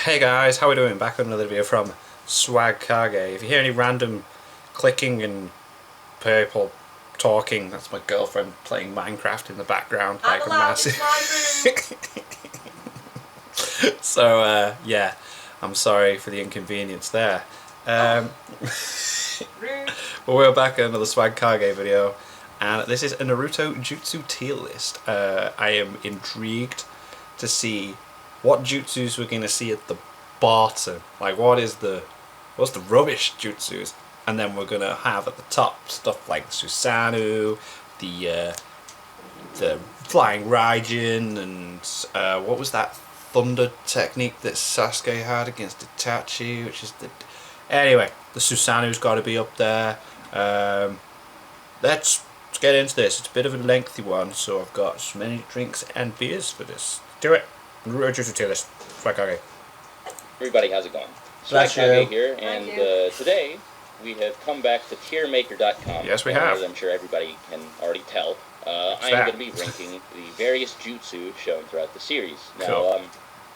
Hey guys, how we doing? Back with another video from Swag Kage. If you hear any random clicking and people talking, that's my girlfriend playing Minecraft in the background like a massive. So yeah, I'm sorry for the inconvenience there. But we're back at another Swag Kage video, and this is a Naruto Jutsu tier list. I am intrigued to see what jutsus we're going to see at the bottom. Like, what's the rubbish jutsus, and then we're going to have at the top stuff like Susanoo, the flying Raijin, and what was that thunder technique that Sasuke had against Itachi, which is the... Anyway, the Susanoo's got to be up there. Let's get into this. It's a bit of a lengthy one, so I've got so many drinks and beers for this. Do it. Naruto Jutsu tier list. Swag Kage. Everybody, how's it going? Swag Kage here, and today we have come back to tiermaker.com. Yes, we have. As I'm sure everybody can already tell. I am going to be ranking the various jutsu shown throughout the series. Now, cool.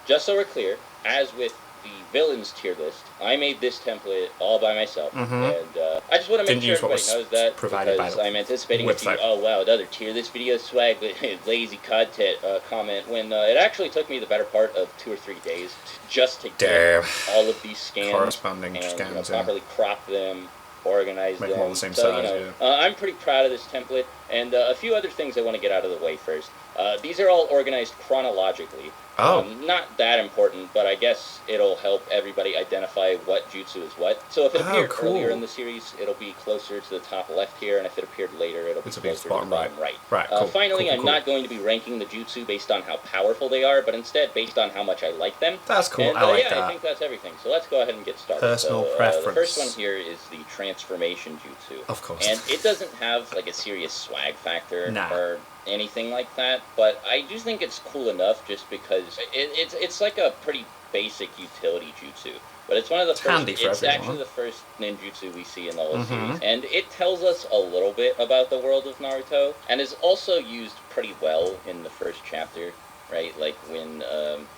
Just so we're clear, as with the villains tier list, I made this template all by myself, and I just want to make sure everybody knows that, because I'm anticipating to see, oh wow, another tier list video swag with lazy content comment, when it actually took me the better part of 2 or 3 days just to get all of these scans corresponding and scans, properly crop them, organize make them. all the same so, size, I'm pretty proud of this template, and a few other things I want to get out of the way first. These are all organized chronologically. Not that important, but I guess it'll help everybody identify what jutsu is what. So if it appeared earlier in the series, it'll be closer to the top left here, and if it appeared later, it'll be closer to the bottom right. Finally, I'm not going to be ranking the jutsu based on how powerful they are, but instead based on how much I like them. That's cool. And, I like that. I think that's everything. So let's go ahead and get started. Personal preference. The first one here is the transformation jutsu. Of course. And it doesn't have like a serious swag factor or anything like that, but I do think it's cool enough just because it's like a pretty basic utility jutsu. But it's one of the first. It's actually the first ninjutsu we see in the whole series, and it tells us a little bit about the world of Naruto, and is also used pretty well in the first chapter. Right, like when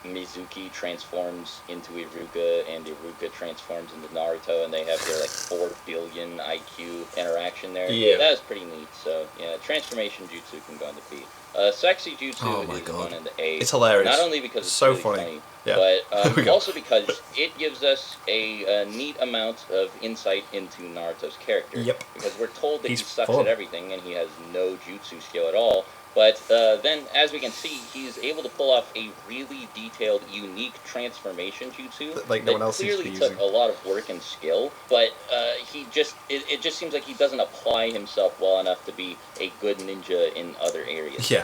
Mizuki transforms into Iruka and Iruka transforms into Naruto, and they have their like 4 billion IQ interaction there. Yeah, that was pretty neat. So yeah, transformation jutsu can go into B. Sexy jutsu is going into A. It's hilarious. Not only because it's so really funny, yeah. but also because it gives us a neat amount of insight into Naruto's character. Yep. Because we're told that he sucks at everything and he has no jutsu skill at all. But then, as we can see, he's able to pull off a really detailed, unique transformation jutsu like no one else clearly took a lot of work and skill. But it just seems like he doesn't apply himself well enough to be a good ninja in other areas. Yeah.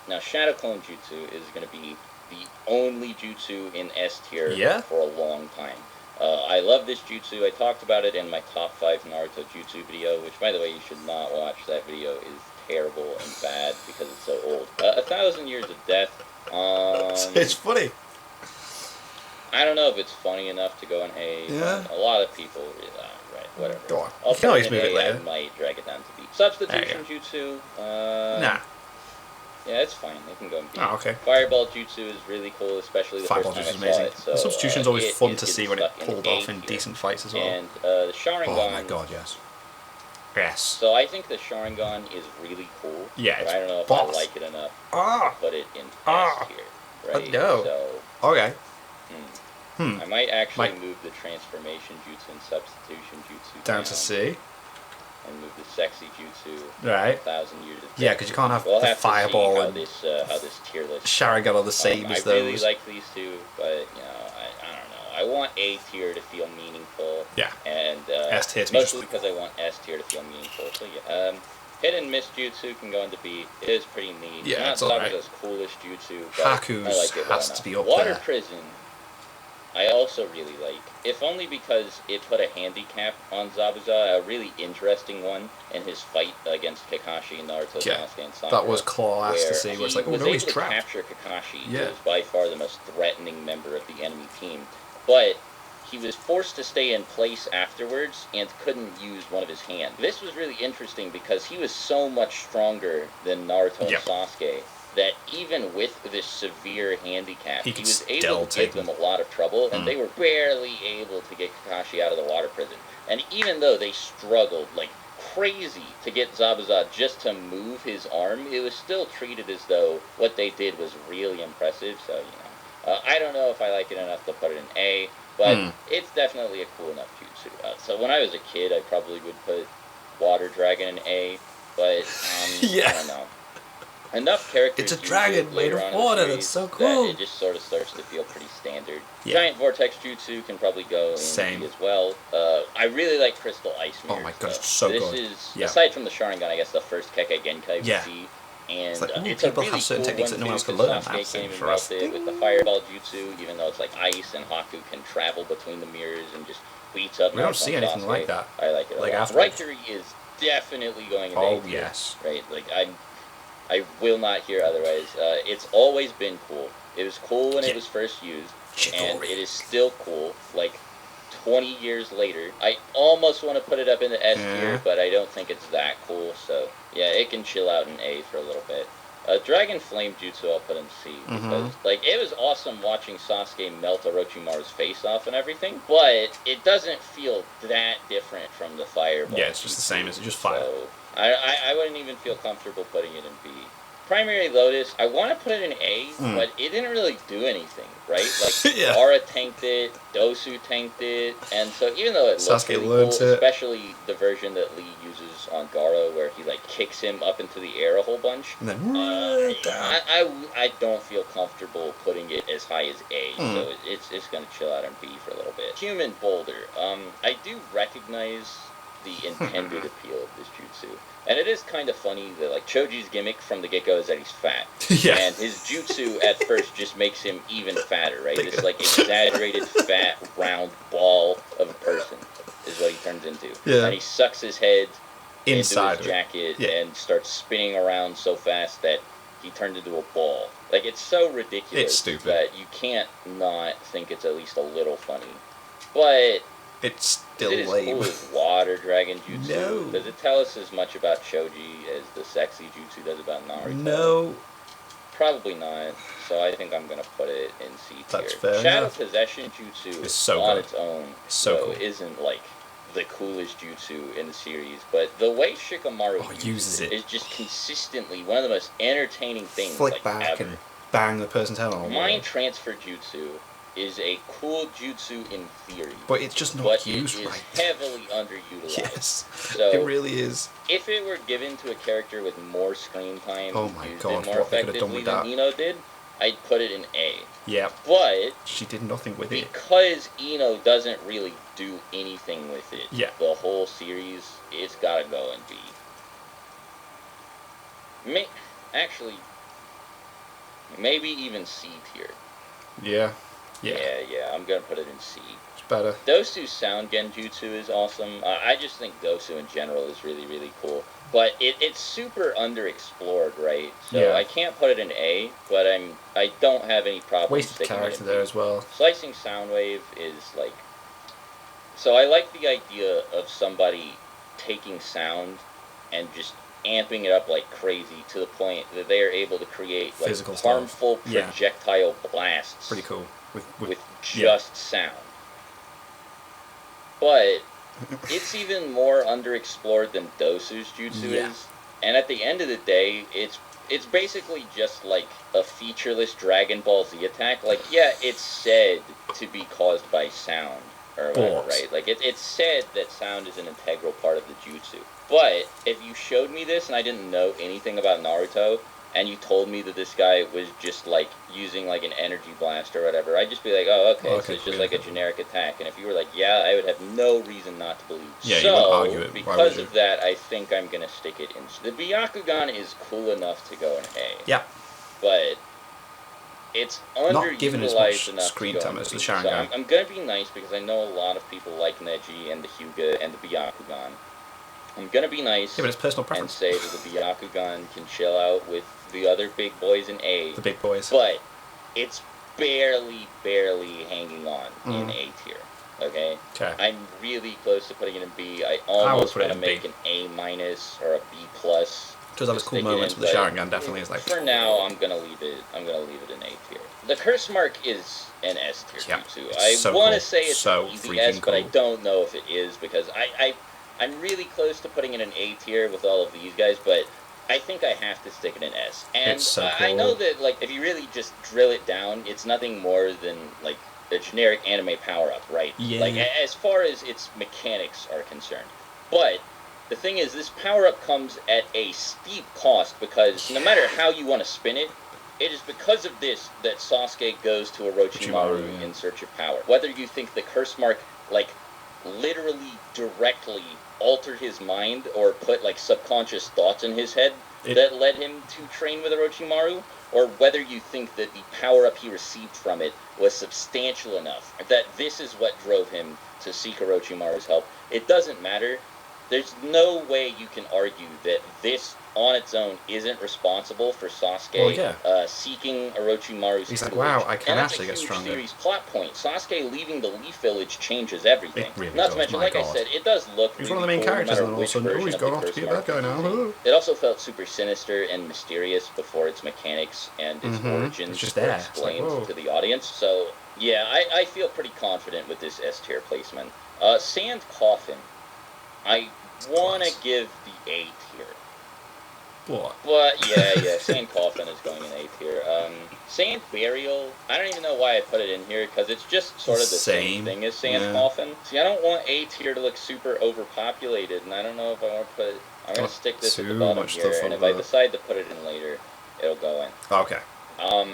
Now, Shadow Clone Jutsu is going to be the only jutsu in S tier for a long time. I love this jutsu. I talked about it in my top 5 Naruto jutsu video, which, by the way, you should not watch. That video is terrible and bad because it's so old. 1,000 Years of Death. It's funny. I don't know if it's funny enough to go in A. Yeah. A lot of people, right, whatever. Go on. I'll you can always move it later. I might drag it down to B. Substitution jutsu. Nah. Yeah, it's fine. They can go in B. Oh, okay. Fireball jutsu is really cool, especially the Fireball first time is amazing. I saw it. So, the substitution's always fun to see when it in pulled off in decent fights as well. And the Sharingan. Oh my god, yes. Yes. So I think the Sharingan is really cool. Yeah, but I don't know if I like it enough to put it in S tier. Right? No. So, okay. I might actually move the transformation jutsu and substitution jutsu down to C. And move the sexy jutsu. Right. 1,000 Years of Death. Yeah, because you can't have we'll the have fireball to see how this tier list. Sharingan are the same as those. I really like these two, but I don't know. I want A tier to feel meaningful. Yeah. And S tier to be mostly because I want S tier to feel meaningful. So yeah. Hit and miss jutsu can go into B. It is pretty neat. Yeah, it's alright. Zabuza's coolest jutsu, but Haku's I like it has to be up Water there. Prison, I also really like. If only because it put a handicap on Zabuza, a really interesting one in his fight against Kakashi, Naruto, Sasuke, and Sakura. That was class to see. Where it's like, oh no, he's trapped. Capture Kakashi, who was by far the most threatening member of the enemy team, but he was forced to stay in place afterwards and couldn't use one of his hands. This was really interesting because he was so much stronger than Naruto and Sasuke, that even with this severe handicap, he was able still to give them a lot of trouble, and they were barely able to get Kakashi out of the water prison. And even though they struggled like crazy to get Zabuza just to move his arm, it was still treated as though what they did was really impressive. So, you know, I don't know if I like it enough to put it in A, but it's definitely a cool enough jutsu. So when I was a kid, I probably would put Water Dragon in A, but I don't know. Enough characters. It's a dragon made of water. That's so cool. That it just sort of starts to feel pretty standard. Yeah. Giant Vortex Jutsu can probably go in B as well. I really like Crystal Ice Mirror. Oh my god, it's so good. This is, aside from the Sharingan, I guess the first Kekkei Genkai we see. And it's like, it's people a really have certain cool techniques one that no one else too, can learn. Sasuke came and melted it with the Fireball Jutsu, even though it's like ice, and Haku can travel between the mirrors and just beats up. We don't see anything like that. I like it a lot. Raikiri is definitely going in A tier, yes. Right? Like, I will not hear otherwise. It's always been cool. It was cool when it was first used, and it is still cool. Like 20 years later, I almost want to put it up in the S tier, but I don't think it's that cool. So yeah, it can chill out in A for a little bit. Dragon Flame Jutsu I'll put in C because like it was awesome watching Sasuke melt Orochimaru's face off and everything, but it doesn't feel that different from the Fireball. Yeah, it's just the same. It's just fire. So, I wouldn't even feel comfortable putting it in B. Primary Lotus, I want to put it in A, but it didn't really do anything, right? Like, Aura tanked it, Dosu tanked it, and so even though it looks really cool, especially the version that Lee uses on Gaara, where he, like, kicks him up into the air a whole bunch, and then, I don't feel comfortable putting it as high as A, so it's going to chill out in B for a little bit. Human Boulder, I do recognize the intended appeal of this jutsu. And it is kind of funny that, like, Choji's gimmick from the get-go is that he's fat. And his jutsu at first just makes him even fatter, right? This, like, exaggerated, fat, round ball of a person is what he turns into. And he sucks his head into his jacket and starts spinning around so fast that he turns into a ball. Like, it's so ridiculous. It's stupid. That you can't not think it's at least a little funny. But it's still lame. Is it as cool as Water Dragon Jutsu? No. Does it tell us as much about Choji as the sexy Jutsu does about Naruto? No. Probably not. So I think I'm going to put it in C tier. That's fair Shadow enough. Possession Jutsu It's so on good. its own So cool. isn't like the coolest jutsu in the series, but the way Shikamaru uses it is just consistently one of the most entertaining things. Flick like, back ever. and bang the person's head on. Mind Transfer Jutsu is a cool jutsu in theory, but it's just not used right. It is heavily underutilized. Yes, so it really is. If it were given to a character with more screen time, oh my god, more effectively than Ino did, I'd put it in A. Yeah, but she did nothing with it because Ino doesn't really do anything with it. Yeah, the whole series, it's gotta go in B. Actually, maybe even C tier. Yeah. I'm gonna put it in C. It's better. Dosu's sound genjutsu is awesome. I just think Dosu in general is really, really cool. But it's super underexplored, right? So I can't put it in A, but I don't have any problem wasted character there as well. Slicing Soundwave is like... So I like the idea of somebody taking sound and just amping it up like crazy to the point that they are able to create like physical harmful projectile blasts. Pretty cool. With just sound. But it's even more underexplored than Dosu's jutsu is. And at the end of the day, it's basically just like a featureless Dragon Ball Z attack. Like, it's said to be caused by sound or whatever, right? Like, it's said that sound is an integral part of the jutsu. But if you showed me this and I didn't know anything about Naruto, and you told me that this guy was just, like, using, like, an energy blast or whatever, I'd just be like, so it's just, like, a generic attack. And if you were like, I would have no reason not to believe. Yeah, you wouldn't argue it. Because of that, I think I'm going to stick it in. The Byakugan is cool enough to go in A. Yeah. But it's not given as much enough screen time as the Sharingan. So I'm going to be nice because I know a lot of people like Neji and the Hyuga and the Byakugan. I'm going to be nice but it's personal preference. and say that the Byakugan can chill out with the other big boys in A. The big boys. But it's barely hanging on in A tier. Okay? I'm really close to putting it in B. I almost want to make an A- or a B+. Does have its cool moments, but the Sharingan definitely is like. For now, I'm gonna leave it in A tier. The Curse Mark is an S tier jutsu. I want to say it's an easy S, but I don't know if it is because I'm really close to putting it in A tier with all of these guys, but I think I have to stick it in S. And I know that like if you really just drill it down, it's nothing more than like a generic anime power-up, right? Yeah. Like as far as its mechanics are concerned. But the thing is, this power-up comes at a steep cost because no matter how you want to spin it, it is because of this that Sasuke goes to Orochimaru in search of power. Whether you think the Curse Mark, like, literally directly altered his mind or put, like, subconscious thoughts in his head that led him to train with Orochimaru, or whether you think that the power-up he received from it was substantial enough that this is what drove him to seek Orochimaru's help, it doesn't matter. There's no way you can argue that this on its own isn't responsible for Sasuke seeking Orochimaru's He's like, wow, I can actually get stronger. And that's a huge series plot point. Sasuke leaving the Leaf Village changes everything. It really Not to mention, like I said, it does look He's really one of the main cool, characters, no and then all of a sudden, he's going off to be a bad guy now. It also felt super sinister and mysterious before its mechanics and its origins were explained to the audience. So, yeah, I feel pretty confident with this S tier placement. Sand Coffin. I want to give the A tier. What? But, yeah, Sand Coffin is going in A tier. Sand Burial, I don't even know why I put it in here, because it's just sort of the same thing as Sand Coffin. See, I don't want A tier to look super overpopulated, and I don't know if I want to put... I'm going to stick this at the bottom here, and if I decide to put it in later, it'll go in. Okay. I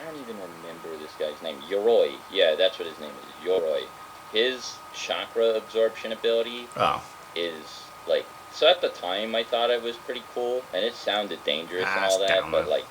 don't even remember this guy's name. Yoroi. Yeah, that's what his name is. Yoroi. His chakra absorption ability is, like... So at the time, I thought it was pretty cool, and it sounded dangerous and all that, but, like,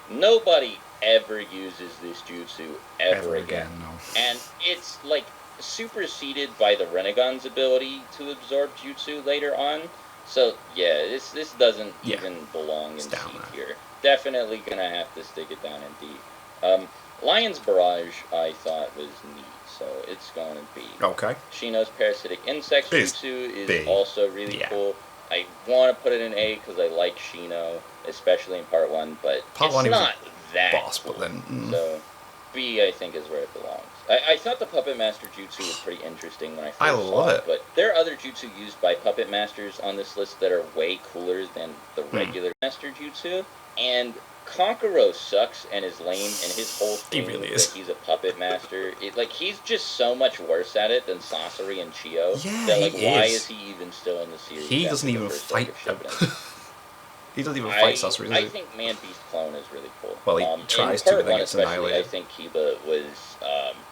nobody ever uses this jutsu ever again. No. And it's, like, superseded by the Renegon's ability to absorb jutsu later on. So, yeah, this doesn't even belong in C tier. Definitely gonna have to stick it down in D. Lion's Barrage, I thought was neat, so it's going to B. Okay. Shino's Parasitic Insect Jutsu is also really cool. I want to put it in A because I like Shino, especially in Part 1, but it's not that cool. But then, So, B, I think, is where it belongs. I thought the Puppet Master Jutsu was pretty interesting when I first saw it, but there are other jutsu used by Puppet Masters on this list that are way cooler than the regular Master Jutsu, and Kankuro sucks and is lame, and his whole thing that he's a puppet master, he's just so much worse at it than Sasori and Chio. That, like, why is he even still in the series? He doesn't even fight. He doesn't even fight Sasori. I think Man Beast Clone is really cool. Well, he tries to, but then gets annihilated. I think Kiba was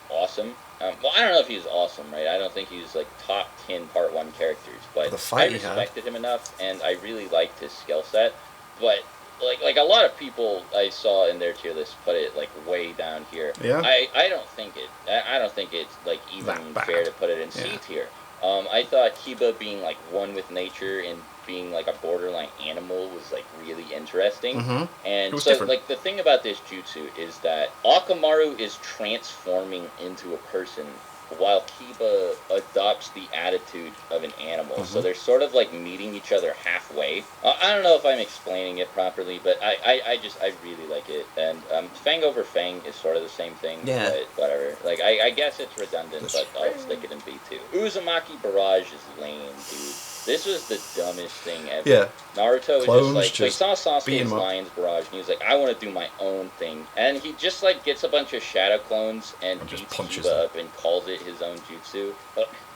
awesome. Well, I don't know if he's awesome, right? I don't think he's, like, top 10 Part 1 characters, but I respected him enough, and I really liked his skill set. But like a lot of people I saw in their tier list put it, like, way down here. Yeah. I don't think it's like even fair to put it in C tier. I thought Kiba being, like, one with nature and being, like, a borderline animal was, like, really interesting. And so like the thing about this jutsu is that Akamaru is transforming into a person while Kiba adopts the attitude of an animal. So they're sort of, like, meeting each other halfway. I don't know if I'm explaining it properly, but I really like it. And Fang over Fang is sort of the same thing, but whatever. Like, I guess it's redundant, but I'll stick it in B too. Uzumaki Barrage is lame, dude. This was the dumbest thing ever. Yeah. Naruto was just saw Sasuke's Lion's Barrage, and he was like, I want to do my own thing. And he just, like, gets a bunch of shadow clones and beats Kiba up and calls it his own jutsu.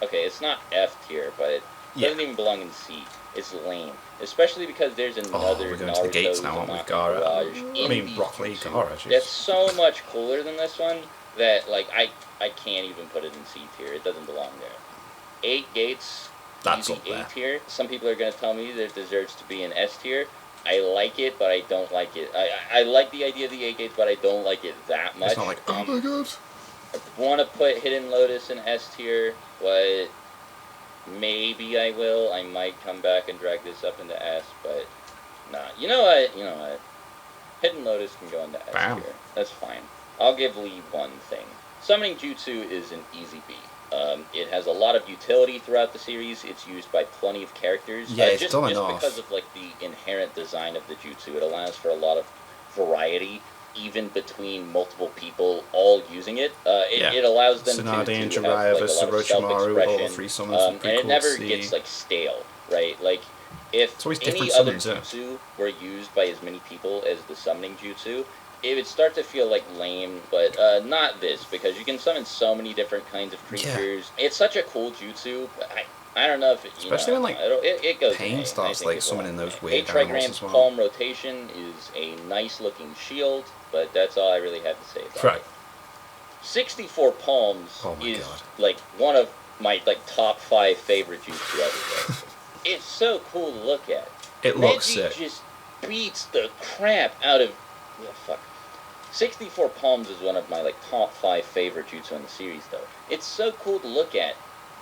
Okay, it's not F tier, but it doesn't even belong in C. It's lame. Especially because there's another we're going Naruto to the gates now, aren't we? Barrage Rock Lee Gaara. That's so much cooler than this one that, like, I can't even put it in C tier. It doesn't belong there. 8 Gates... That's easy A tier. Some people are going to tell me that it deserves to be an S tier. I like it, but I don't like it. I like the idea of the 8 gates, but I don't like it that much. It's not like, oh my god. I want to put Hidden Lotus in S tier, but maybe I will. I might come back and drag this up into S, but nah. You know what? Hidden Lotus can go into S tier. That's fine. I'll give Lee one thing. Summoning Jutsu is an easy B. It has a lot of utility throughout the series. It's used by plenty of characters. Yeah, it's just because of like the inherent design of the jutsu. It allows for a lot of variety, even between multiple people all using it. It allows them to have like, a lot of self-expression, and it never gets like stale, right? Like if any other jutsu were used by as many people as the summoning jutsu, it would start to feel like lame, but not this, because you can summon so many different kinds of creatures. Yeah. It's such a cool jutsu. I don't know if it, especially when like it goes pain starts like summoning those weird 8 trigrams as well. Palm rotation is a nice looking shield, but that's all I really have to say about it. 64 palms is like one of my like top 5 favorite jutsu ever. It's so cool to look at. It looks sick. Just beats the crap out of 64 palms is one of my like top 5 favorite jutsu in the series though. It's so cool to look at.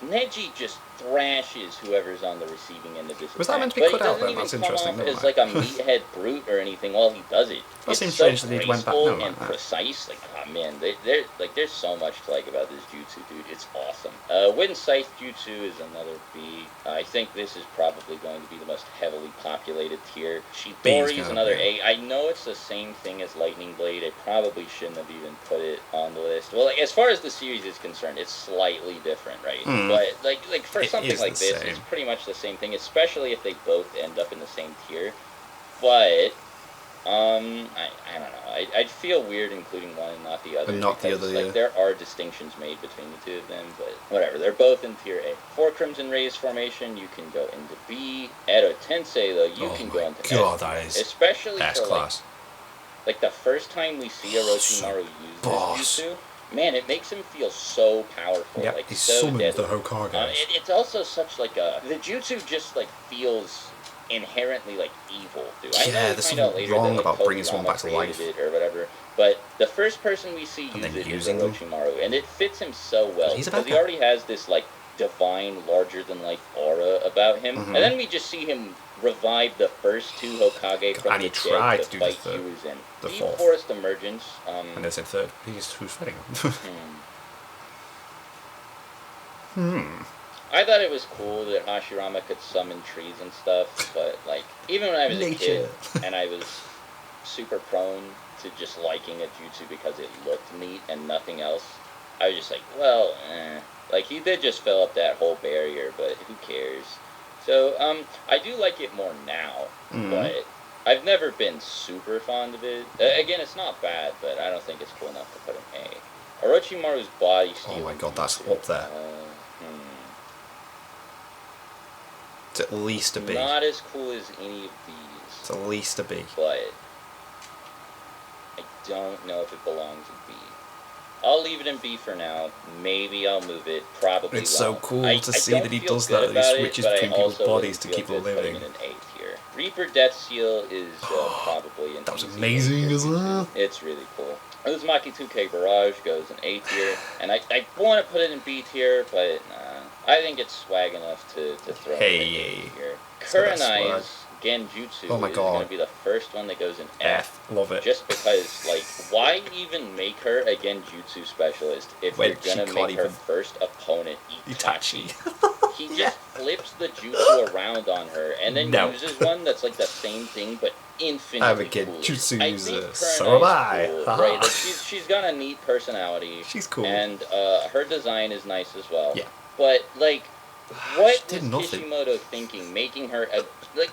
Neji just thrashes whoever's on the receiving end of this. Was that meant to be cut out then? That's interesting. But it doesn't even come off as like a meathead brute or anything while he does it. That seems strange that he went back. No, and precise. Like, oh man, there's so much to like about this jutsu, dude. It's awesome. Wind Scythe jutsu is another B. I think this is probably going to be the most heavily populated tier. Shidori is another A. I know it's the same thing as Lightning Blade. I probably shouldn't have even put it on the list. Well, like, as far as the series is concerned, it's slightly different, right? But like for something like this, it's pretty much the same thing, especially if they both end up in the same tier. But I don't know. I'd feel weird including one and not the other. And not the other. Like there are distinctions made between the two of them, but whatever. They're both in tier A. For Crimson Rays formation, you can go into B. Edo Tensei though, you can go into God, that is especially for class. Like the first time we see Orochimaru use this jutsu. Man, it makes him feel so powerful. Yep, like he so summoned deadly. the Hokage. It's also such like a... The jutsu just like feels inherently like evil, dude. I know there's something wrong about bringing someone back to life. Or whatever, but the first person we see use it is Orochimaru, and it fits him so well. Because he already has this like divine, larger-than-life aura about him. And then we just see him revive the first 2 Hokage from the dead to fight he was in. Deep Forest Emergence. And it's in third. Who's fighting him? I thought it was cool that Hashirama could summon trees and stuff, but like even when I was a kid and I was super prone to just liking a jutsu because it looked neat and nothing else, I was just like, well, like he did just fill up that whole barrier, but who cares? So I do like it more now, but I've never been super fond of it. Again, it's not bad, but I don't think it's cool enough to put an A. Orochimaru's body stealing. Oh my god, that's up there. It's at least a B. Not as cool as any of these. It's at least a B. But I don't know if it belongs in B. I'll leave it in B for now. Maybe I'll move it. Probably It's so cool to see that he does that. He switches between people's bodies to keep them living. In an A tier. Reaper Death Seal is probably in that was amazing as well. It's really cool. Uzumaki 2K Barrage goes in A tier, and I want to put it in B tier, but I think it's swag enough to throw it in A tier. Kurenai's Genjutsu is going to be the first one that goes in F. Love it. Just because, like, why even make her a Genjutsu specialist if you're going to make her first opponent Itachi? He just flips the jutsu around on her and then uses one that's like the same thing but infinitely I'm a Genjutsu user. So am I. Cool, right? Like, she's got a neat personality. She's cool. And her design is nice as well. Yeah. But, like, what was Kishimoto thinking, making her a...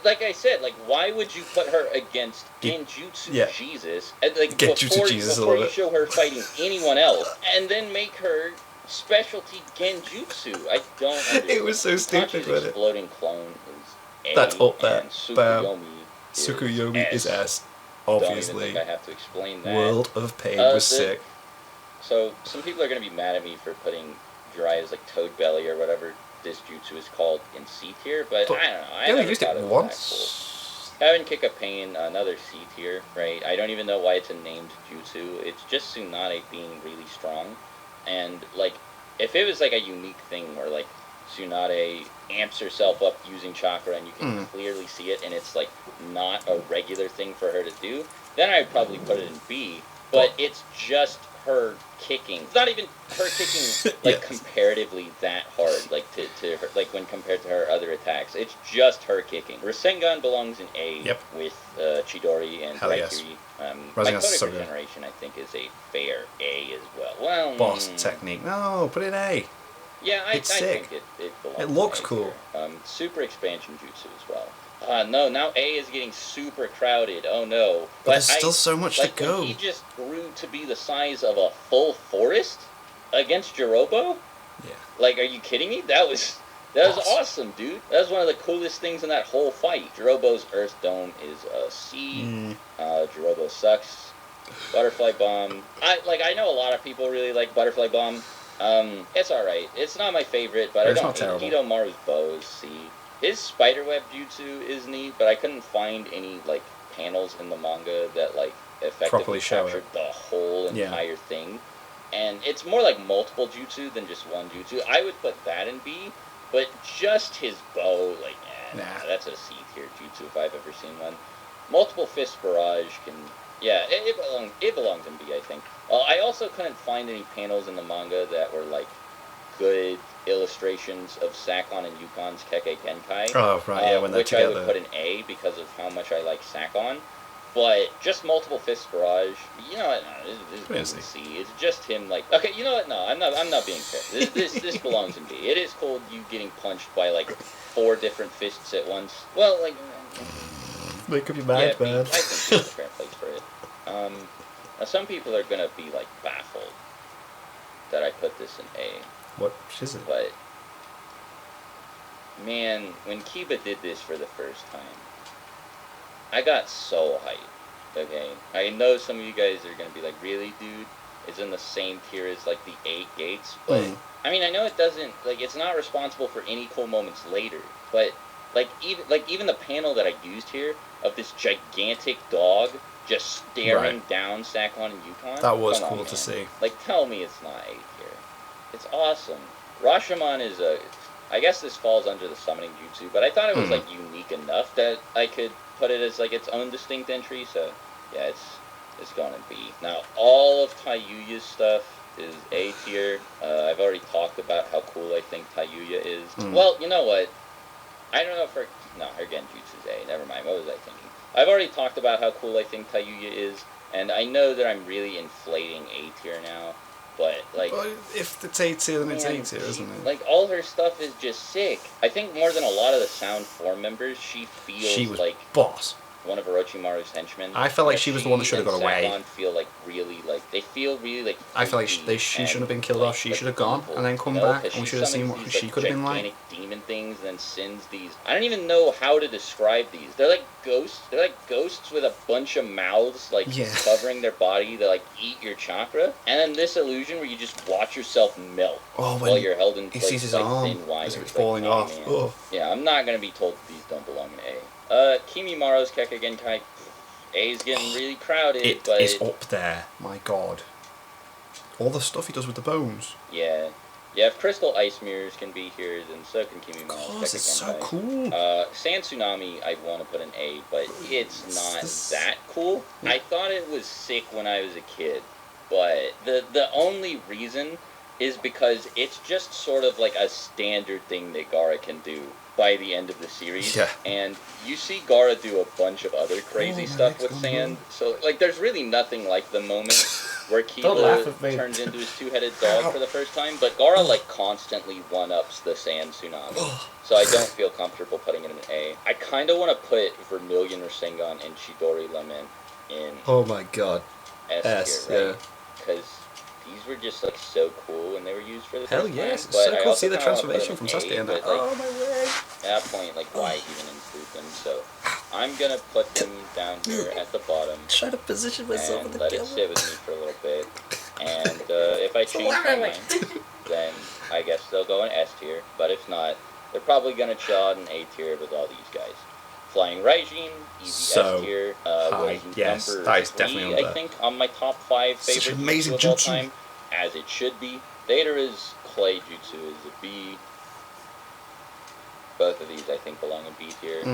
Like I said, like, why would you put her against Genjutsu Jesus, and, like, before you show her fighting anyone else, and then make her specialty Genjutsu? I don't understand. It was so stupid with it. Exploding clone is A, that's up there. Tsukuyomi is S. Obviously. Don't even think I have to explain that. World of Pain was sick. So, some people are going to be mad at me for putting Jiraiya's, like, Toad Belly or whatever this jutsu is called in C tier, but I don't know. I only used it once. Cool. Heaven Kick of Pain, another C tier, right? I don't even know why it's a named jutsu. It's just Tsunade being really strong, and like if it was like a unique thing where like Tsunade amps herself up using chakra and you can clearly see it, and it's like not a regular thing for her to do, then I'd probably put it in B. But it's just her kicking. It's not even her kicking like comparatively that hard, like to her, like when compared to her other attacks. It's just her kicking. Rasengan belongs in A with Chidori and Raikiri. My Code Generation, I think, is a fair A as well. Well, boss technique. No, put it in A. Yeah, I think it belongs. It looks cool. Super expansion jutsu as well. No, now A is getting super crowded. Oh no. But there's still so much to go. He just grew to be the size of a full forest against Jirobo? Yeah. Like, are you kidding me? That was awesome, dude. That was one of the coolest things in that whole fight. Jirobo's Earth Dome is a C. Jirobo sucks. Butterfly Bomb. I know a lot of people really like Butterfly Bomb. It's alright. It's not my favorite, but I don't hate Hidomaru's bow is C. His spiderweb jutsu is neat, but I couldn't find any, like, panels in the manga that, like, effectively captured the whole entire thing. And it's more like multiple jutsu than just one jutsu. I would put that in B, but just his bow, like, that's a C tier jutsu if I've ever seen one. Multiple fist barrage can, it belongs in B, I think. I also couldn't find any panels in the manga that were, like, good illustrations of Sakon and Yukon's Kekkei Genkai. Oh, right, when they're together. Which I would put an A because of how much I like Sakon. But just multiple fist barrage, you know what? No, this is C. It's just him, like, okay, you know what? No, I'm not being fair. This belongs in B. It is cool you getting punched by like 4 different fists at once. Well, like, make up your mind, man. I think there's a fair place for it. Now some people are gonna be like baffled that I put this in A. What is it? But man, when Kiba did this for the first time, I got so hyped. Okay, I know some of you guys are gonna be like, "Really, dude? It's in the same tier as like the 8 gates." But I mean, I know it doesn't like it's not responsible for any cool moments later. But even the panel that I used here of this gigantic dog just staring down Sakon and Yukon. That was cool to see. Like, tell me it's not A tier. It's awesome. Rashomon is I guess this falls under the summoning jutsu, but I thought it was like unique enough that I could put it as like its own distinct entry. So yeah, it's going to be. Now all of Taiyuya's stuff is A tier. I've already talked about how cool I think Taiyuya is. Well, you know what? I don't know if her Genjutsu's A. Never mind. What was I thinking? I've already talked about how cool I think Taiyuya is, and I know that I'm really inflating A tier now. But, like... Well, if it's A tier, then it's A tier, isn't it? Like, all her stuff is just sick. I think more than a lot of the Sound 4 members, she feels like... boss. One of Orochimaru's henchmen. I felt like she was the one that should have got away. Feel like really, like... They feel really, like... I feel like she shouldn't have been killed off. She should have gone and then come back, and we should have seen what she could have been like. Gigantic demon things, and then sends these... I don't even know how to describe these. They're like ghosts. They're like ghosts with a bunch of mouths, like, covering their body. They, like, eat your chakra. And then this illusion where you just watch yourself melt while you're held in place. He sees his arm as it's falling off. Oh. Yeah, I'm not going to be told these don't belong in A. Kimimaro's Kekkei Genkai. A's getting really crowded. It is up there. My God. All the stuff he does with the bones. Yeah. Yeah, if Crystal Ice Mirrors can be here, then so can Kimimaro's Kekkei Genkai. It's so cool. Sand Tsunami, I want to put an A, but it's not that cool. Yeah. I thought it was sick when I was a kid, but the only reason is because it's just sort of like a standard thing that Gaara can do by the end of the series. Yeah. And you see Gaara do a bunch of other crazy stuff with sand. So, like, there's really nothing like the moment where Kila turns into his 2-headed dog for the first time. But Gaara, like, constantly one-ups the sand tsunami. So I don't feel comfortable putting it in an A. I kind of want to put Vermilion Rasengan and Chidori Lament in... Oh my God. S tier, right? Because... these were just like so cool when they were used for the Hell first yes, time. It's so cool to see the transformation from Sasuke and like, oh my word. At that point, like, why even include them? So I'm gonna put them down here at the bottom. Try to position myself and let it sit with me for a little bit. And if I change my mind, then I guess they'll go in S tier. But if not, they're probably gonna chill out in A tier with all these guys. Flying Raijin, easy S tier. Yes, that is definitely on I think on my top 5 favorite amazing jutsu of all time, as it should be. Deidara's clay jutsu is a B. Both of these, I think, belong in B tier.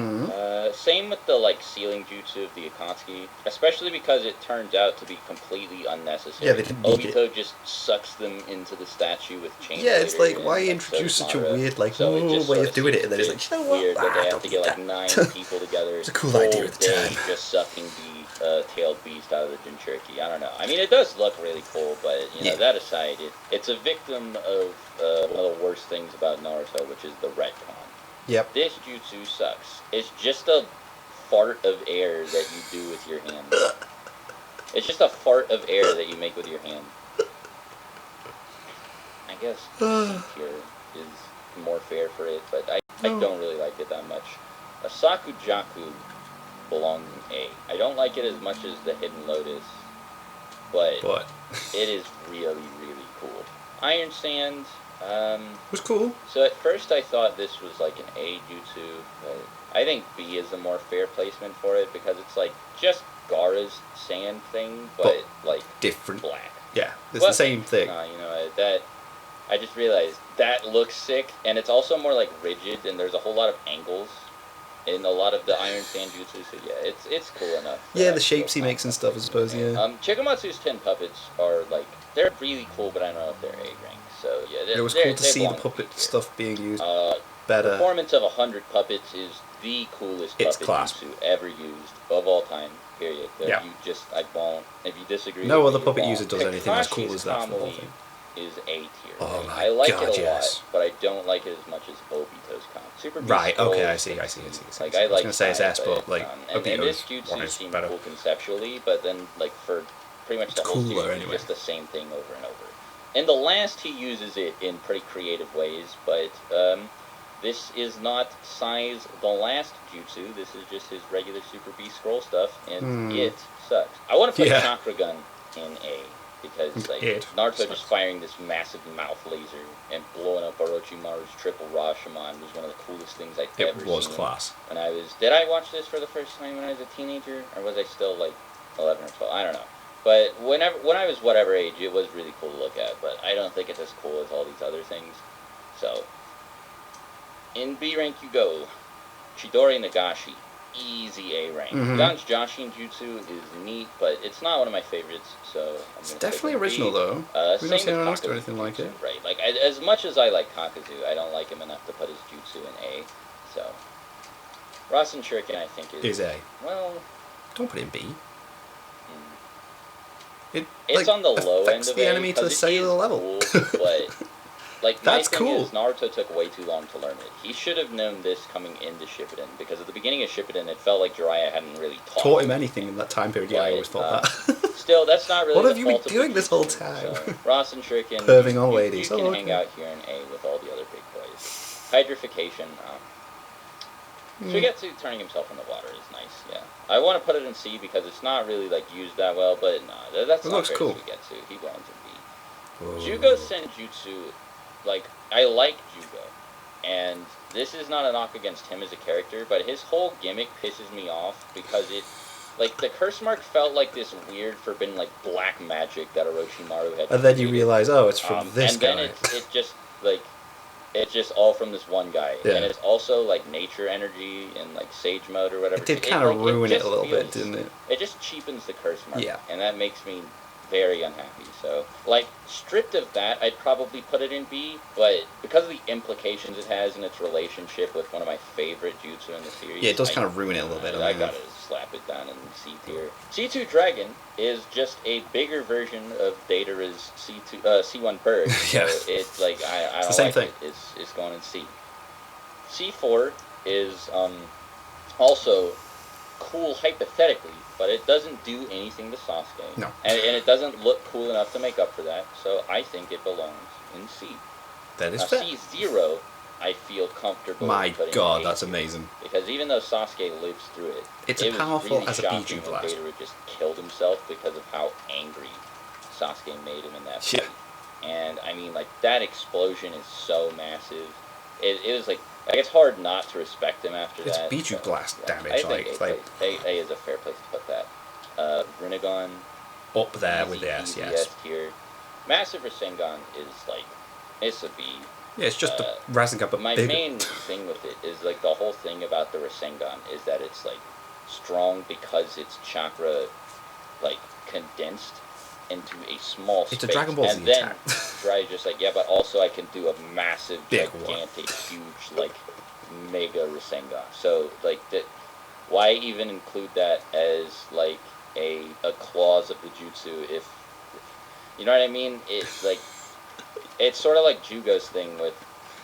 Same with the, like, ceiling jutsu of the Akatsuki, especially because it turns out to be completely unnecessary. Yeah, they didn't need Obito just sucks them into the statue with chains. Yeah, it's like, why introduce such a weird, like, way of doing it, and then it's like, you know what? Weird that they have to get, like, 9 people together. It's a cool idea at the time. Just sucking the tailed beast out of the Jinchuriki. I don't know. I mean, it does look really cool, but, you know, that aside, it's a victim of one of the worst things about Naruto, which is the retcon. Yep. This jutsu sucks. It's just a fart of air that you do with your hand. It's just a fart of air that you make with your hand. I guess C tier is more fair for it, but I don't really like it that much. A Sakujaku belongs in A. I don't like it as much as the Hidden Lotus, but it is really, really cool. Iron Sand was cool. So at first I thought this was like an A jutsu, but I think B is a more fair placement for it because it's like just Gaara's sand thing, but like different, black. Yeah, it's the same thing. You know, that I just realized that looks sick, and it's also more like rigid, and there's a whole lot of angles in a lot of the Iron Sand jutsu. So yeah, it's cool enough. Yeah, the shapes he makes and stuff, I suppose. Yeah. Chikamatsu's 10 puppets are like they're really cool, but I don't know if they're A rank. So yeah, it was cool to see the puppet stuff being used better. Performance of 100 puppets is the coolest puppet jutsu ever used of all time. Period. Yeah. I won't. If you disagree, no other puppet user does anything as cool as that for the whole thing. Is A tier. Oh my I like God, it a yes. lot, but I don't like it as much as Obito's comp. Super Beast right. Skull, Okay. I see. Like I was gonna say it's S, but like and this Obito's jutsu one is seemed better. cool conceptually, but then like for pretty much the whole series, anyway. just the same thing over and over. In the last, he uses it in pretty creative ways, but this is not Sai's the last jutsu. This is just his regular Super Beast Scroll stuff, and it sucks. I want to put Chakra Gun in A. Because like Naruto just firing this massive mouth laser and blowing up Orochimaru's triple Rashomon was one of the coolest things I've ever seen. It was class. When did I watch this for the first time when I was a teenager, or was I still like 11 or 12? I don't know. But when I was whatever age, it was really cool to look at. But I don't think it's as cool as all these other things. So in B rank you go, Chidori Nagashi. Easy A rank. Gan's Jashin Jutsu is neat, but it's not one of my favorites, so it's definitely original though. We don't see anyone else do anything like it. Right, like as much as I like Kakazu, I don't like him enough to put his jutsu in A. So Rasen Shuriken, I think, is A. Well, don't put it in B. It's on the low end of the enemy to the cellular level. Cool, but like that's my thing cool. Is Naruto took way too long to learn it. He should have known this coming into Shippuden, because at the beginning of Shippuden, it felt like Jiraiya hadn't really taught him anything in that time period. Yeah, I always thought that. Still, that's not really. What have you been doing this whole time? So, Rasen Shuriken, perving on ladies. You can hang out here in A with all the other big boys. Hydrification. Suigetsu turning himself in the water is nice. Yeah, I want to put it in C because it's not really like used that well, but no, that's not fair to Suigetsu. He belongs in B. Jugo Senjutsu. Like, I like Jugo, and this is not a knock against him as a character, but his whole gimmick pisses me off because it, like, the curse mark felt like this weird, forbidden, like, black magic that Orochimaru had. And then you realize, oh, it's from this guy. And then it just, like, it's just all from this one guy. Yeah. And it's also, like, nature energy and, like, sage mode or whatever. It did kind of ruin it a little bit, didn't it? It just cheapens the curse mark. Yeah. And that makes me very unhappy. So, like, stripped of that, I'd probably put it in B, but because of the implications it has in its relationship with one of my favorite jutsu in the series... Yeah, it does kind of ruin it a little bit. I gotta slap it down in C tier. C2 Dragon is just a bigger version of Datara's C1 Bird. Yeah. So it's like, I don't the same like thing. It. It's going in C. C4 is also cool hypothetically, but it doesn't do anything to Sasuke. No. And it doesn't look cool enough to make up for that, so I think it belongs in C. That is fair. C0, I feel comfortable. My God, that's amazing. Because even though Sasuke lives through it, it's it powerful really as a Biju blast. Datara just killed himself because of how angry Sasuke made him in that fight. And I mean, like, that explosion is so massive. It was like it's hard not to respect him after that. It's Biju blast damage. I think A is a fair place to put that. Rinnegan up there with the S, yes. Tier. Massive Rasengan is like It's a B. Yeah, it's just the Rasengan, but my bigger. main thing with it is like the whole thing about the Rasengan is that it's like strong because it's chakra like condensed into a small space. It's a Dragon Ball Z and then attack. Jiraiya's just like, yeah, but also I can do a massive, Big gigantic, huge, like mega Rasengan. So like that, why even include that as like a clause of the jutsu if you know what I mean? It's like it's sort of like Jugo's thing with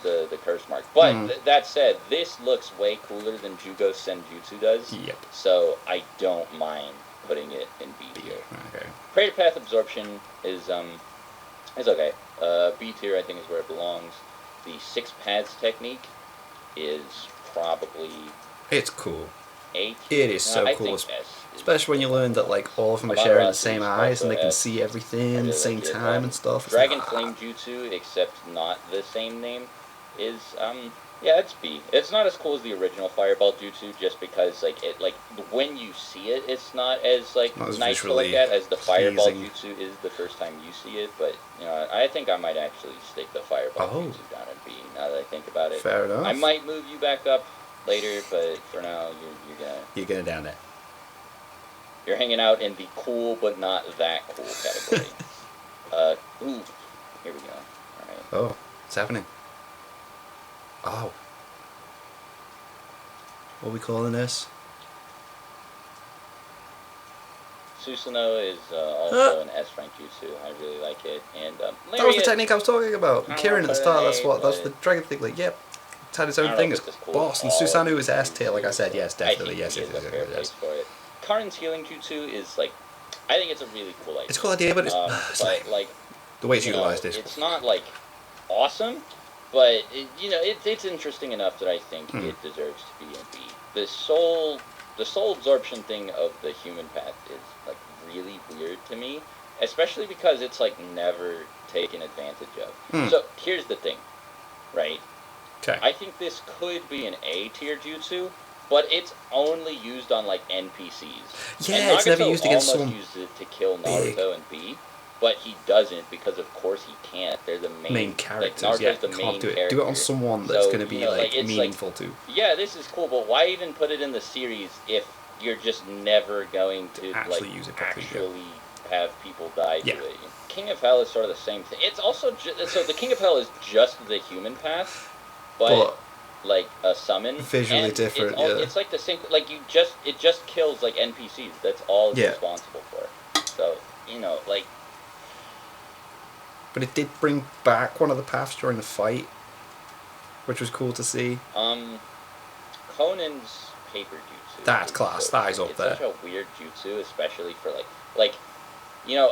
the curse mark. But that said, this looks way cooler than Jugo's Senjutsu does. Yep. So I don't mind putting it in B tier. Okay. Praetor Path Absorption is okay. B tier I think is where it belongs. The 6 paths technique is probably It's cool. A tier. It is so cool. Especially when you learn that like all of them are sharing the same eyes and they can see everything at the same time and stuff. It's Dragon like, Flame Jutsu, except not the same name, is yeah, it's B. It's not as cool as the original Fireball Jutsu, just because like when you see it, it's not as like not as nice to look at as the pleasing. Fireball Jutsu is the first time you see it. But you know, I think I might actually stick the Fireball Jutsu down in B. Now that I think about it, fair enough. I might move you back up later, but for now, you're gonna down there. You're hanging out in the cool but not that cool category. Ooh, here we go. All right. Oh, what's happening? Oh. What are we calling this? Susanoo is also an S rank jutsu. I really like it. And that was the technique I was talking about. Kirin at the start, that's the dragon thing. Like, yep. It's had its own thing as cool boss. And Susanoo is S tier, like I said. Yes, definitely. Yes. For it. Karin's healing jutsu is like, I think it's a really cool idea. It's a cool idea, but it's like the way it's utilized is. It's not like awesome, but it's interesting enough that I think it deserves to be in B. The soul absorption thing of the human path is like really weird to me, especially because it's like never taken advantage of. So here's the thing, right? Okay. I think this could be an A tier jutsu, but it's only used on like NPCs. Yeah, and it's never used against someone. Used it to kill Naruto and B, but he doesn't because of course he can't. They're the main characters. Like, yeah, the main do it. character. Do it on someone that's going to be like meaningful to. Yeah, this is cool, but why even put it in the series if you're just never going to actually use it properly? Actually have people die to it. King of Hell is sort of the same thing. It's also so the King of Hell is just the human path, but like a summon visually different. It's like the same. Like it just kills like NPCs. That's all it's responsible for. So like. But it did bring back one of the paths during the fight, which was cool to see. Conan's paper jutsu. That's class. That is up there. It's such a weird jutsu, especially for like.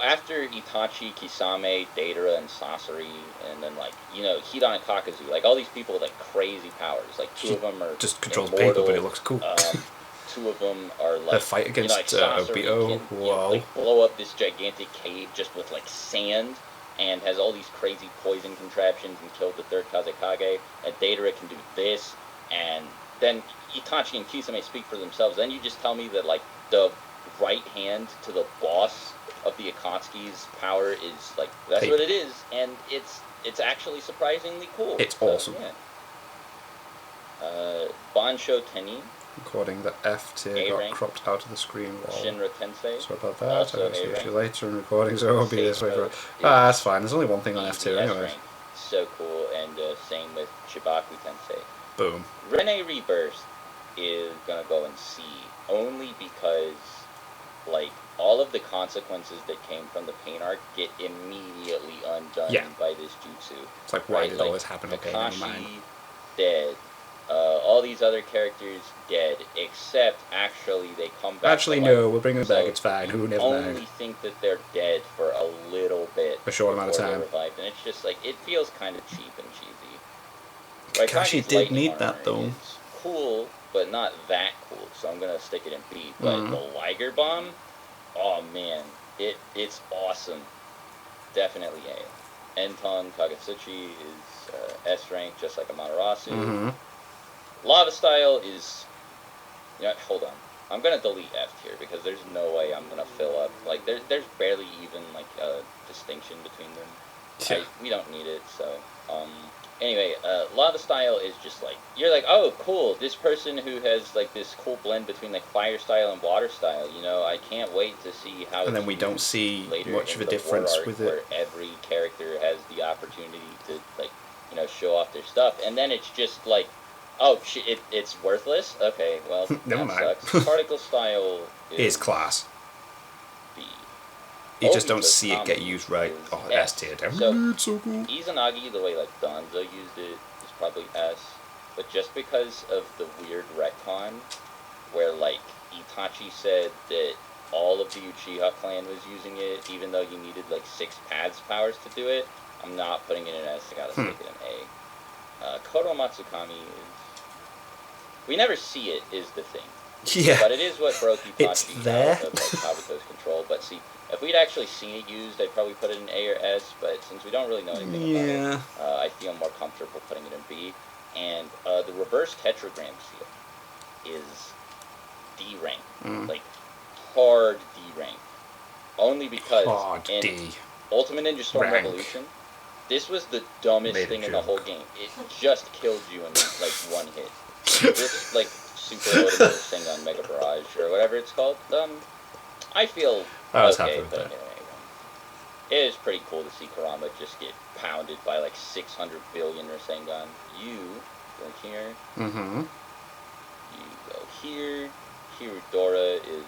After Itachi, Kisame, Deidara, and Sasori, and then Hidan and Kakazu, like all these people with like crazy powers. Like two of them are just controls immortal. paper, but it looks cool. Two of them are like the fight against Obito. Wow. Blow up this gigantic cave just with like sand, and has all these crazy poison contraptions and killed the third Kazekage. And Deidara can do this, and then Itachi and Kisame speak for themselves. Then you just tell me that like the right hand to the boss of the Akatsuki's power is like that's what it is, and it's actually surprisingly cool. It's awesome. Bansho Tenin. Recording the F tier got cropped out of the screen. Shinra Tensei. Sorry about that. I'll see you later in recording, so it won't be this way. That's fine. There's only one thing on F tier anyway. So cool, and same with Chibaku Tensei. Boom. Rene Rebirth is gonna go in C only because like all of the consequences that came from the pain arc get immediately undone by this jutsu. It's like, why did it always happen? Okay, never mind. Dead. All these other characters dead, except actually they come back. Actually, no, we'll bring them back. It's fine. Who never died? Only think that they're dead for a little bit. A short amount of time. Revived, and it's just like it feels kind of cheap and cheesy. Kakashi did need that though. It's cool, but not that cool. So I'm gonna stick it in B. But the Liger Bomb. Oh man, it's awesome. Definitely A. Enton Kagetsuchi is S rank, just like Amaterasu. Lava Style is. Hold on. I'm gonna delete F tier because there's no way I'm gonna fill up. Like there's barely even like a distinction between them. Yeah. We don't need it, so... Anyway, a lot of the style is just like, you're like, oh, cool, this person who has like this cool blend between like fire style and water style, you know, I can't wait to see how and then we don't see much of a difference with it. Where every character has the opportunity to like, you know, show off their stuff, and then it's just like, oh shit, it's worthless? Okay, well, Never that mind. sucks. Particle style is class. B. You just don't see it get used right. Oh, S tier. So, it's so cool. Izanagi, the way like Danzo used it, is probably S. But just because of the weird retcon, where like Itachi said that all of the Uchiha clan was using it, even though you needed like 6 paths powers to do it, I'm not putting it in S. I gotta stick it in A. Kodo Matsukami is... We never see it, is the thing. Yeah. But it is what broke Itachi out of like, Kabuto's control. But see, if we'd actually seen it used, I'd probably put it in A or S. But since we don't really know anything about it, I feel more comfortable putting it in B. And the reverse tetragram seal is D rank. Like, hard D rank. Only because in Ultimate Ninja Storm Revolution, this was the dumbest thing in the whole game. It just killed you in like one hit. This like super automated thing on Mega Barrage or whatever it's called. I feel okay putting it in A. It is pretty cool to see Kurama just get pounded by like 600 billion Rasengan. You go here. Mm-hmm. You go here. Hirudora is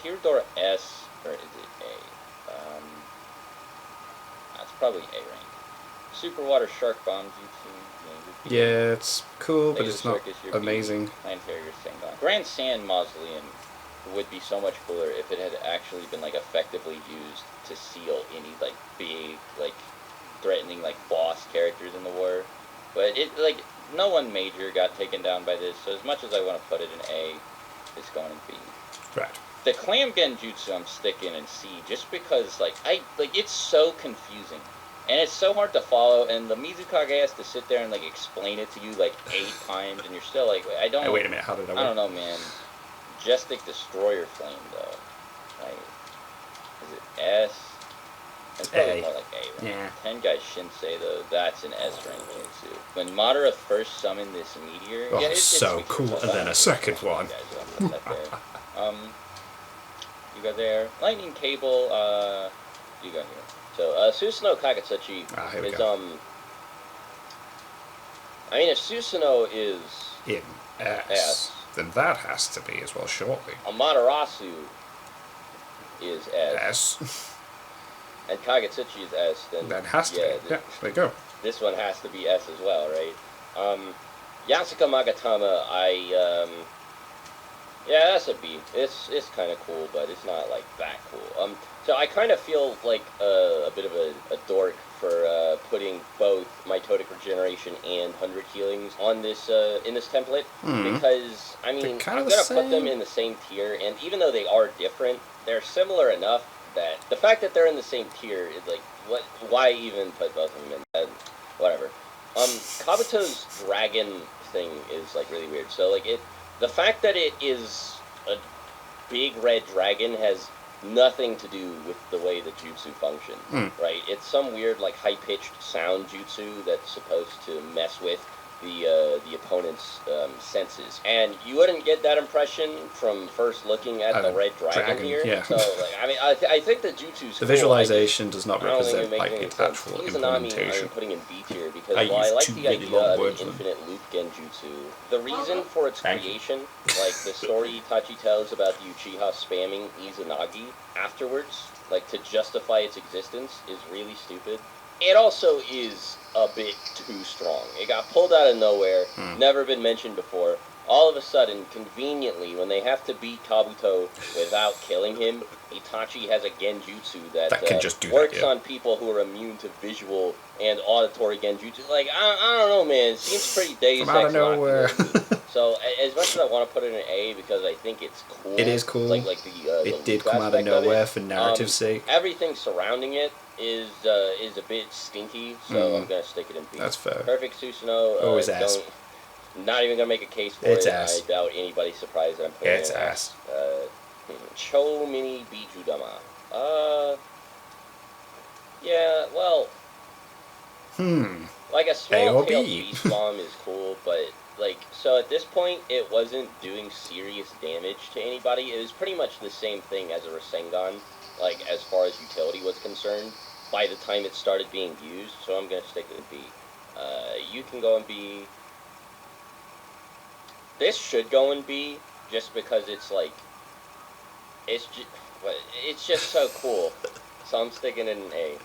Hirudora S or is it A? That's probably A rank. Super Water Shark Bomb Jutsu. Yeah, it's cool, but it's not amazing. Grand Sand Mausoleum would be so much cooler if it had actually been like effectively used to seal any like big like threatening like boss characters in the war. But it like no one major got taken down by this, so as much as I want to put it in A, it's going in B. Right. The Clam Genjutsu I'm sticking in C just because like it's so confusing. And it's so hard to follow, and the Mizukage has to sit there and like explain it to you like 8 times, and you're still like, I don't. Hey, wait a minute, how did I don't know, man. Majestic Destroyer Flame, though. Like, is it S? It's probably more like A, right? Yeah. Tengai Shinsei, though, that's an S rank jutsu. When Madara first summoned this meteor, it's so cool, and then a second one. You got there. Lightning Cable. You got here. So, Susanoo Kagetsuchi is, I mean, if Susanoo is in S, then that has to be as well, shortly. Amaterasu is S. S. And Kagetsuchi is S, then... That has to be. Yeah, there you go. This one has to be S as well, right? Yasuka Magatama, yeah, that's a B. It's kind of cool, but it's not, like, that cool. So I kind of feel like a bit of a dork for putting both Mitotic Regeneration and 100 Healings on this in this template, because, I mean, I'm going to put them in the same tier, and even though they are different, they're similar enough that the fact that they're in the same tier is, like, why even put both of them in? Whatever. Kabuto's dragon thing is, like, really weird. So, like, the fact that it is a big red dragon has nothing to do with the way the jutsu functions, right? It's some weird, like, high-pitched sound jutsu that's supposed to mess with the opponent's senses. And you wouldn't get that impression from first looking at the red dragon here. Yeah. So, like, I mean, I think the jutsu's the visualization does not represent, like, the actual implementation. I'm putting in B tier because while I like the idea of an infinite loop genjutsu, the reason for its creation, like the story Itachi tells about the Uchiha spamming Izanagi afterwards, like to justify its existence, is really stupid. It also is a bit too strong. It got pulled out of nowhere, never been mentioned before. All of a sudden, conveniently, when they have to beat Kabuto without killing him, Itachi has a genjutsu that can just do works on people who are immune to visual and auditory genjutsu. Like, I don't know, man. It seems pretty Deus Ex From out of nowhere. So, as much as I want to put it in A because I think it's cool. It is cool. Like it did come out of nowhere for narrative's sake. Everything surrounding it is a bit stinky, so I'm gonna stick it in B. That's fair. Perfect Susanoo. Always ass. Not even gonna make a case for it's it. Ass. I doubt anybody's surprised that I'm putting it's it in ass. Cho Mini Bijudama. Yeah, well, Like, a A small or tail B? beast bomb is cool, but, like, so at this point, it wasn't doing serious damage to anybody. It was pretty much the same thing as a Rasengan, like, as far as utility was concerned, by the time it started being used, so I'm gonna stick with B. You can go in B. This should go in B, just because it's, like, it's just so cool. So I'm sticking it in A.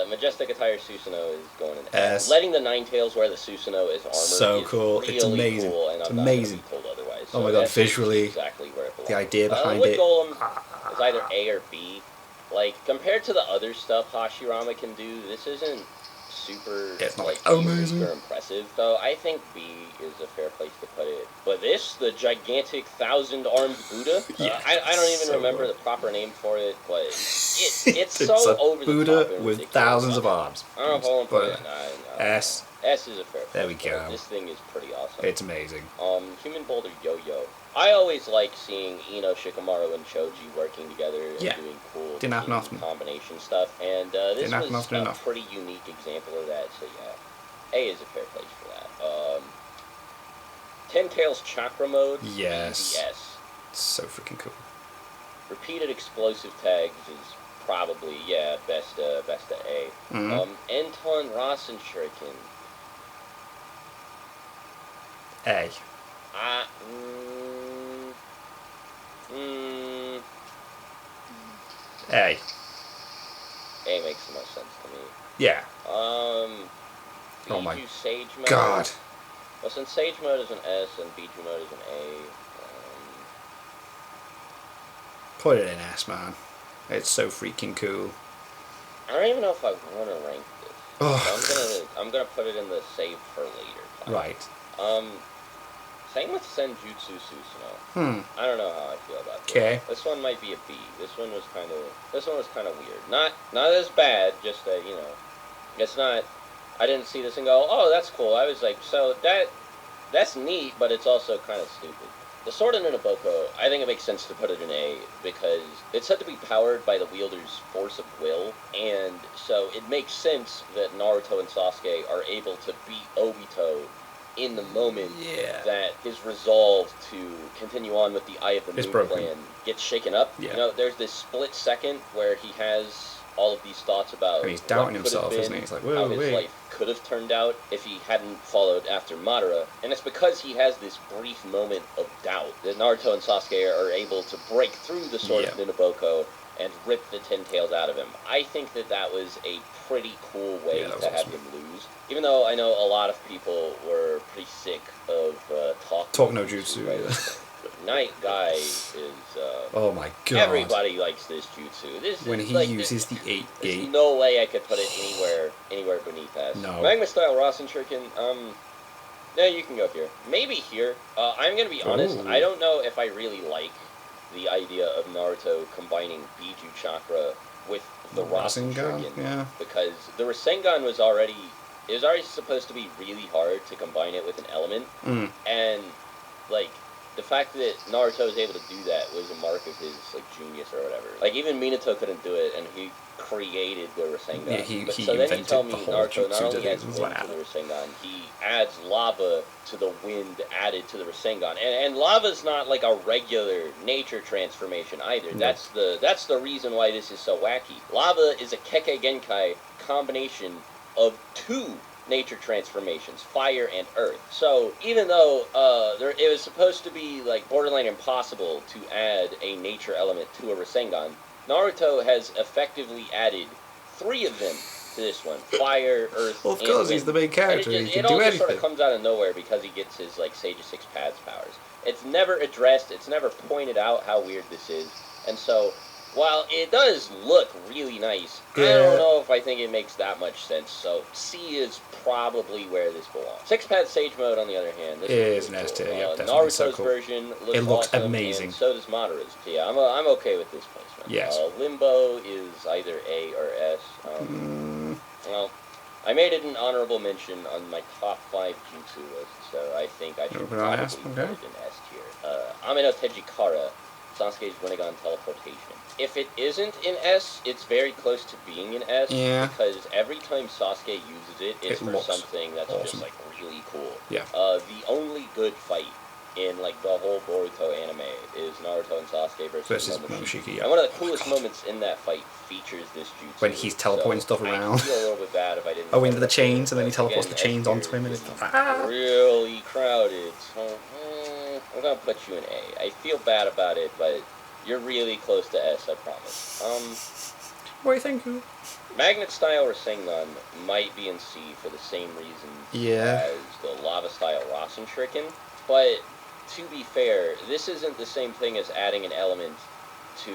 Majestic Attire Susanoo is going in S. Letting the Ninetales wear the Susanoo as armor is cool. really it's amazing. cool, and it's I'm amazing. not going to be told otherwise. Oh So my god, S visually, exactly where it belongs. the idea behind Wood it. Golem is either A or B. Like, compared to the other stuff Hashirama can do, this isn't super it's not amazing or impressive. So I think B is a fair place to put it. But this, the gigantic 1,000-armed Buddha, I don't even remember the proper name for it, but it's so over the top. Buddha with thousands of arms. I don't know if I want to put it in S. S is a fair place. There we go. This thing is pretty awesome. It's amazing. Human Boulder Yo-Yo. I always like seeing Ino, Shikamaru, and Choji working together and doing cool combination stuff. And this was a pretty unique example of that. So yeah, A is a fair place for that. Ten Tails Chakra Mode. Yes. Yes. So freaking cool. Repeated explosive tags is probably best of A. Anton Rasen Shuriken. A. A. A makes the most sense to me. Yeah. Biju my Sage Mode. God. Well, since Sage Mode is an S and Biju Mode is an A, put it in S, man. It's so freaking cool. I don't even know if I want to rank this. So I'm gonna put it in the save for later pile. Right. Same with Senjutsu Susanoo. I don't know how I feel about this. Okay. This one might be a B. This one was kind of weird. Not as bad. Just that it's not. I didn't see this and go, oh, that's cool. I was like, so that's neat, but it's also kind of stupid. The Sword in Naboko, I think it makes sense to put it in A because it's said to be powered by the wielder's force of will, and so it makes sense that Naruto and Sasuke are able to beat Obito in the moment that his resolve to continue on with the Eye of the Moon plan gets shaken up. Yeah. There's this split second where he has all of these thoughts about and he's doubting himself, isn't he? He's like, whoa, how his life could have turned out if he hadn't followed after Madara. And it's because he has this brief moment of doubt that Naruto and Sasuke are able to break through the Sword of Naboko and rip the Ten Tails out of him. I think that was a pretty cool way to have him lose. Even though I know a lot of people were pretty sick of Talk No Jutsu. Right? Night Guy is... oh my god. Everybody likes this jutsu. When he uses the 8 gate. There's no way I could put it anywhere beneath that. No. Magma Style Rasen Shuriken, yeah, you can go here. Maybe here. I'm going to be honest, I don't know if I really like the idea of Naruto combining Biju Chakra with the Rasen Shuriken. Yeah. Because the Rasengan was already supposed to be really hard to combine it with an element. And, like, the fact that Naruto was able to do that was a mark of his genius or whatever. Like, even Minato couldn't do it, and he created the Rasengan. Yeah, he so then you tell me the Naruto not only adds wind to the Rasengan, he adds lava to the wind added to the Rasengan. And lava's not like a regular nature transformation either. Nope. That's the reason why this is so wacky. Lava is a Kekkei Genkai combination of two nature transformations, fire and earth. So even though it was supposed to be like borderline impossible to add a nature element to a Rasengan, Naruto has effectively added 3 of them to this one: fire, earth, well, of course, he's the main character. It all just sort of comes out of nowhere because he gets his Sage of 6 Paths powers. It's never addressed. It's never pointed out how weird this is, and so. While it does look really nice, I don't know if I think it makes that much sense, so C is probably where this belongs. 6-Path Sage Mode, on the other hand, this is an S tier, Naruto's so cool. version looks awesome, amazing. And so does Madara's. So yeah, I'm okay with this placement. Yes. Limbo is either A or S. Well, I made it an honorable mention on my top 5 jutsu list, so I think I should probably put it in S tier. Ame no Tejikara. Sasuke's Rinnegan teleportation. If it isn't in S, it's very close to being in S. Yeah. Because every time Sasuke uses it, it's for something that's awesome. just like really cool. Yeah. The only good fight in like the whole Boruto anime is Naruto and Sasuke versus Momoshiki. Yeah. And one of the coolest moments in that fight features this jutsu. When he's teleporting stuff around. I feel a little bit bad if I didn't. Oh, into the chains, and then he teleports the chains onto him, and it's really crowded. So I'm gonna put you in A. I feel bad about it, but you're really close to S, I promise. What do you think? Magnet style Rasengan might be in C for the same reasons as the lava style Rasen Shuriken, but to be fair, this isn't the same thing as adding an element to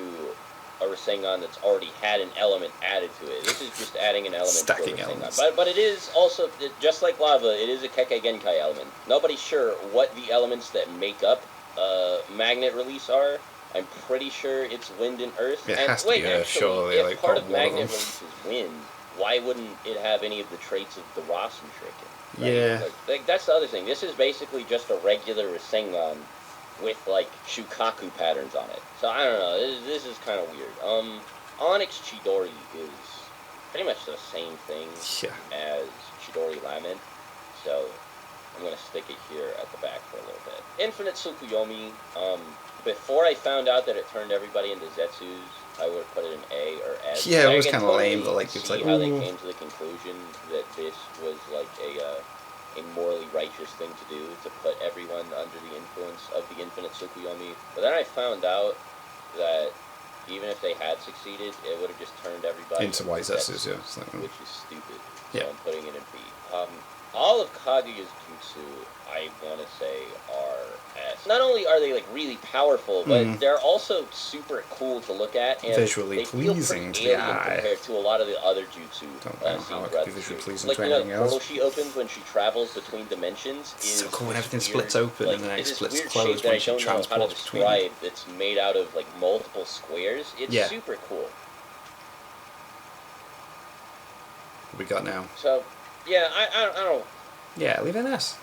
a Rasengan that's already had an element added to it. This is just adding an element to a Rasengan. Elements. But it is also, just like lava, it is a Kekkei Genkai element. Nobody's sure what the elements that make up magnet release are. I'm pretty sure it's wind and earth. It and has to wait, be, actually, surely, if like, part of magnet of release is wind, why wouldn't it have any of the traits of the Rasen Shuriken? Right? Yeah. Like, that's the other thing. This is basically just a regular Rasengan with, like, Shukaku patterns on it. So, I don't know. This is kind of weird. Onyx Chidori is pretty much the same thing as Chidori Lament. So, I'm going to stick it here at the back for a little bit. Infinite Tsukuyomi, before I found out that it turned everybody into Zetsus, I would have put it in A or S. Yeah, it was kind of lame, but like it's like how they came to the conclusion that this was like a morally righteous thing to do, to put everyone under the influence of the Infinite Tsukuyomi. But then I found out that even if they had succeeded, it would have just turned everybody into white Zetsus, which is stupid. Yeah. So I'm putting it in B. All of Kaguya's jutsu, I want to say, are S. Not only are they like really powerful, but they're also super cool to look at and visually pleasing to the eye compared to a lot of the other jutsu. Don't know how it could be visually pleasing like, to anything else. The portal she opens when she travels between dimensions is so cool when everything weird, splits open and then it splits closed when she transports between them. It's made out of like multiple squares. It's super cool. What we got now? So. Yeah, I don't... Yeah, leave it in S.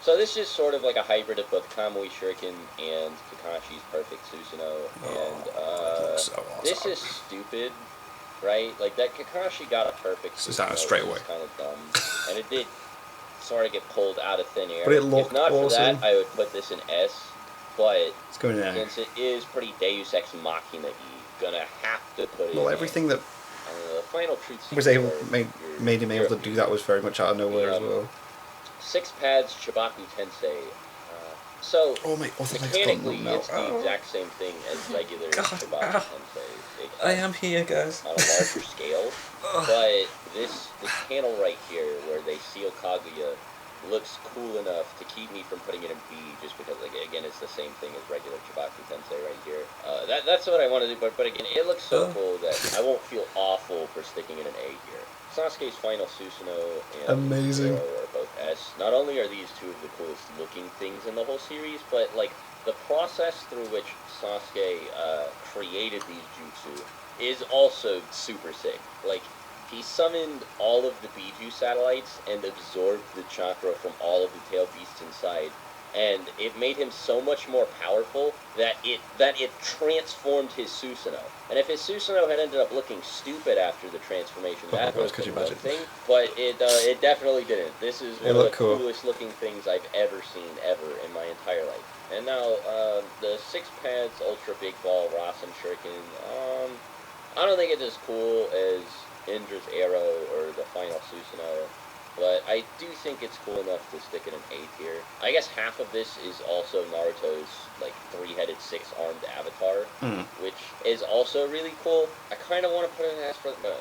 So this is sort of like a hybrid of both Kamui Shuriken and Kakashi's Perfect Susanoo. And so awesome. This is stupid, right? Like, that Kakashi got a Perfect Susanoo straight away. Kind of dumb. And it did sort of get pulled out of thin air. But it looked If not awesome. For that, I would put this in S. But it's going in since it is pretty Deus Ex Machina-y, gonna have to put it in everything that the final truth was made him able to do that was very much out of nowhere as well. 6 pads Chibaku Tensei. So mechanically, it's the exact same thing as regular Chibaku Tensei. I am here, guys. On a larger scale, but this panel right here where they seal Kaguya looks cool enough to keep me from putting it in B, just because, like, again, it's the same thing as regular Chibaku Tensei right here. That's what I want to do, but again, it looks so cool that I won't feel awful for sticking it in A here. Sasuke's final Susanoo and amazing are both S. Not only are these two of the coolest looking things in the whole series, but, like, the process through which Sasuke created these jutsu is also super sick. Like, he summoned all of the Biju satellites and absorbed the chakra from all of the tail beasts inside, and it made him so much more powerful that it transformed his Susanoo. And if his Susanoo had ended up looking stupid after the transformation, that would have been one thing. But it definitely didn't. This is one of the coolest looking things I've ever seen in my entire life. And now the 6 pads Ultra Big Ball Rasen Shuriken. I don't think it's as cool as Indra's Arrow or the final Susanoo, but I do think it's cool enough to stick it in A tier. I guess half of this is also Naruto's, like, 3-headed, 6-armed avatar, which is also really cool. I kind of want to put it in S, but no,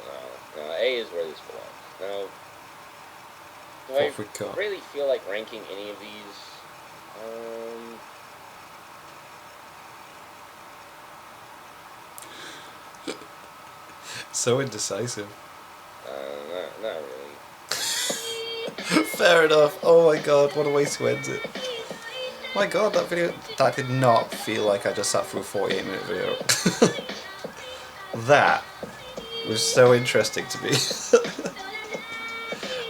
A is where this belongs. Now, do I really feel like ranking any of these? So indecisive. Not really. Fair enough. Oh my god, what a way to end it. My god, that did not feel like I just sat through a 48-minute video. That was so interesting to me.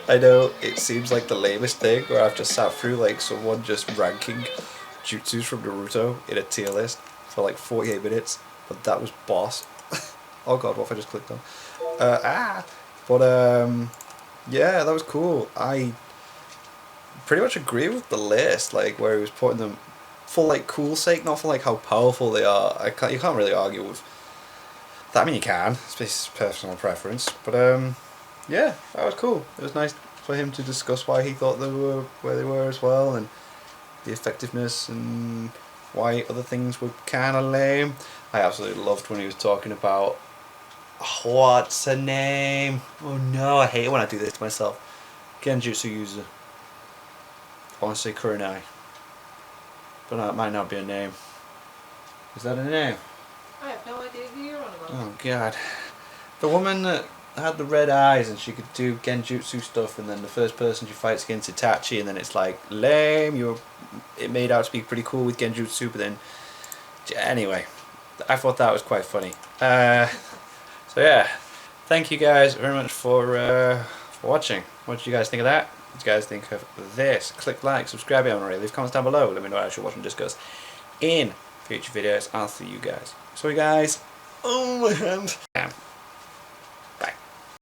I know it seems like the lamest thing where I've just sat through like someone just ranking jutsus from Naruto in a tier list. for like 48 minutes, but that was boss. Oh god, what if I just clicked on? But yeah, that was cool. I pretty much agree with the list, like where he was putting them for like cool sake, not for like how powerful they are. You can't really argue with that. I mean, you can. It's personal preference, but yeah, that was cool. It was nice for him to discuss why he thought they were where they were as well, and the effectiveness and why other things were kind of lame. I absolutely loved when he was talking about what's her name? Oh no, I hate it when I do this to myself. Genjutsu user. I want to say Kurenai, but that might not be a name. Is that a name? I have no idea who you're on about. Oh god. The woman that had the red eyes and she could do genjutsu stuff, and then the first person she fights against Itachi, and then it's like lame. It made out to be pretty cool with genjutsu, but then anyway, I thought that was quite funny. So yeah, thank you guys very much for watching. What did you guys think of that? What did you guys think of this? Click like, subscribe if you haven't already. Leave comments down below. Let me know what I should watch and discuss in future videos. I'll see you guys. Sorry guys. Oh my hand. Yeah.